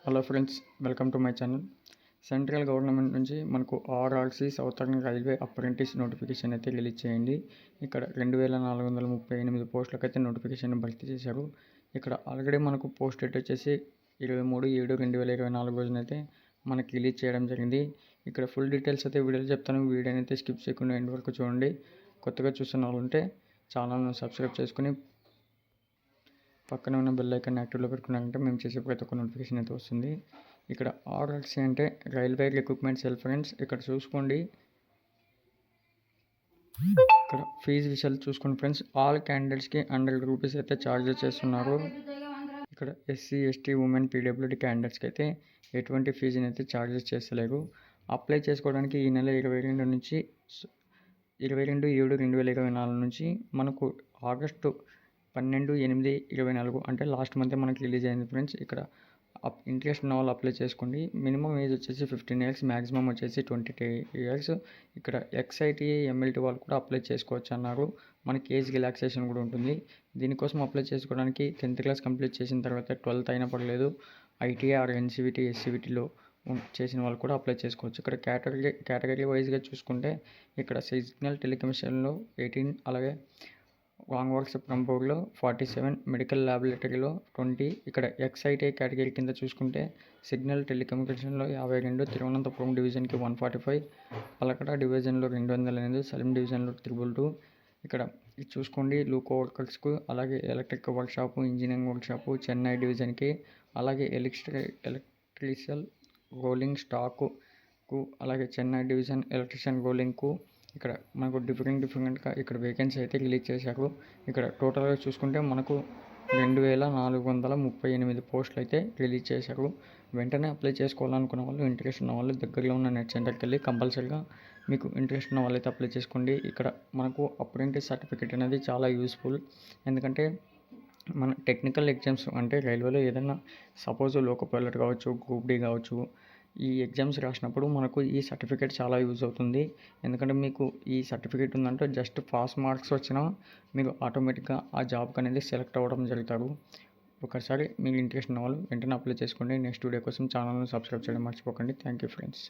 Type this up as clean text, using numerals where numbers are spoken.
Hello friends, welcome to my channel. Central government నుంచి మనకు RRC southern railway apprentice notification అయితే release చేయండి. ఇక్కడ 2438 పోస్టులకు అయితే నోటిఫికేషన్ భర్తీ చేశారు. ఇక్కడ ఆల్రెడీ మనకు పోస్ట్ డేట్ వచ్చేసి 23/7/2024 రోజున అయితే మనకి రిలీజ్ చేయడం జరిగింది. ఇక్కడ ఫుల్ డీటెయిల్స్ అయితే వీడియోలో చెప్తాను. వీడియోని అయితే స్కిప్ చేయకుండా ఎండ్ వరకు చూడండి. కొత్తగా చూస్తున్న వాళ్ళు ఉంటే ఛానల్ను సబ్స్క్రైబ్ చేసుకుని పక్కన ఉన్న బెల్ ఐకాన్ యాక్టివ్లో పెట్టుకున్నారంటే మేము చేసే ప్రతి ఒక్క నోటిఫికేషన్ అయితే వస్తుంది. ఇక్కడ ఆర్ఆర్సీ అంటే రైల్వే రిక్రూట్మెంట్ సెల్ ఫ్రెండ్స్. ఇక్కడ చూసుకోండి, ఇక్కడ ఫీజు విషయాలు చూసుకోండి ఫ్రెండ్స్. ఆల్ క్యాండిడేట్స్కి 100 రూపీస్ అయితే ఛార్జెస్ చేస్తున్నారు. ఇక్కడ ఎస్సీ ఎస్టీ ఉమెన్ పీడబ్ల్యూడీ క్యాండిడేట్స్కి అయితే ఎటువంటి ఫీజుని అయితే ఛార్జెస్ చేస్తలేరు. అప్లై చేసుకోవడానికి ఈ నెల 22 నుంచి 22/7/2024 నుంచి మనకు ఆగస్టు 12/8/24 అంటే లాస్ట్ మంత్ మనకి రిలీజ్ అయింది ఫ్రెండ్స్. ఇక్కడ ఇంట్రెస్ట్ ఉన్న వాళ్ళు అప్లై చేసుకోండి. మినిమం ఏజ్ వచ్చేసి 15 ఇయర్స్, మ్యాక్సిమం వచ్చేసి 22 ఇయర్స్. ఇక్కడ ఎక్స్ఐటీఏ ఎంఎల్టీ వాళ్ళు కూడా అప్లై చేసుకోవచ్చు అన్నారు. మనకి ఏజ్ రిలాక్సేషన్ కూడా ఉంటుంది. దీనికోసం అప్లై చేసుకోవడానికి 10th క్లాస్ కంప్లీట్ చేసిన తర్వాత 12th అయినా పర్లేదు, ఐటీఐ ఆర్ ఎన్సీవీటీ ఎస్సీవీటీలో చేసిన వాళ్ళు కూడా అప్లై చేసుకోవచ్చు. ఇక్కడ కేటగిరీ వైజ్గా చూసుకుంటే ఇక్కడ సిగ్నల్ టెలికమ్యూనికేషన్లో 18, అలాగే రాంగ్ వర్క్స్ ప్రంపూర్లో 47, మెడికల్ ల్యాబొరేటరీలో 20. ఇక్కడ ఎక్స్ఐటీఐ కేటగిరీ కింద చూసుకుంటే సిగ్నల్ టెలికమ్యూనికేషన్లో 52, తిరువనంతపురం డివిజన్కి 145, పలకడ డివిజన్లో 208, సలీం డివిజన్లో 222. ఇక్కడ చూసుకోండి లూకో వర్కర్స్కు, అలాగే electric workshop, engineering workshop Chennai డివిజన్కి, అలాగే ఎలక్ట్రికల్ రోలింగ్ స్టాకు, అలాగే చెన్నై డివిజన్ ఎలక్ట్రిషియన్ రోలింగ్కు ఇక్కడ మనకు డిఫరెంట్గా ఇక్కడ వేకెన్సీ అయితే రిలీజ్ చేశారు. ఇక్కడ టోటల్గా చూసుకుంటే మనకు 2438 పోస్టులు అయితే రిలీజ్ చేశారు. వెంటనే అప్లై చేసుకోవాలనుకున్న వాళ్ళు, ఇంట్రెస్ట్ ఉన్న వాళ్ళు దగ్గరలో ఉన్న నెట్ సెంటర్కి వెళ్ళి కంపల్సరీగా మీకు ఇంట్రెస్ట్ ఉన్న వాళ్ళైతే అప్లై చేసుకోండి. ఇక్కడ మనకు అప్రెంటిస్ సర్టిఫికేట్ అనేది చాలా యూస్ఫుల్. ఎందుకంటే మన టెక్నికల్ ఎగ్జామ్స్ అంటే రైల్వేలో ఏదైనా సపోజ్ లోకో పైలట్ కావచ్చు, గ్రూప్ డి కావచ్చు, ఈ ఎగ్జామ్స్ రాసినప్పుడు మనకు ఈ సర్టిఫికేట్ చాలా యూజ్ అవుతుంది. ఎందుకంటే మీకు ఈ సర్టిఫికేట్ ఉందంటే జస్ట్ పాస్ మార్క్స్ వచ్చినా మీరు ఆటోమేటిక్గా ఆ జాబ్కి అనేది సెలెక్ట్ అవ్వడం జరుగుతారు. ఒకసారి మీరు ఇంట్రెస్ట్ ఉన్న వాళ్ళు వెంటనే అప్లై చేసుకోండి. నెక్స్ట్ వీడియో కోసం ఛానల్ను సబ్స్క్రైబ్ చేయడం మర్చిపోకండి. Thank you friends.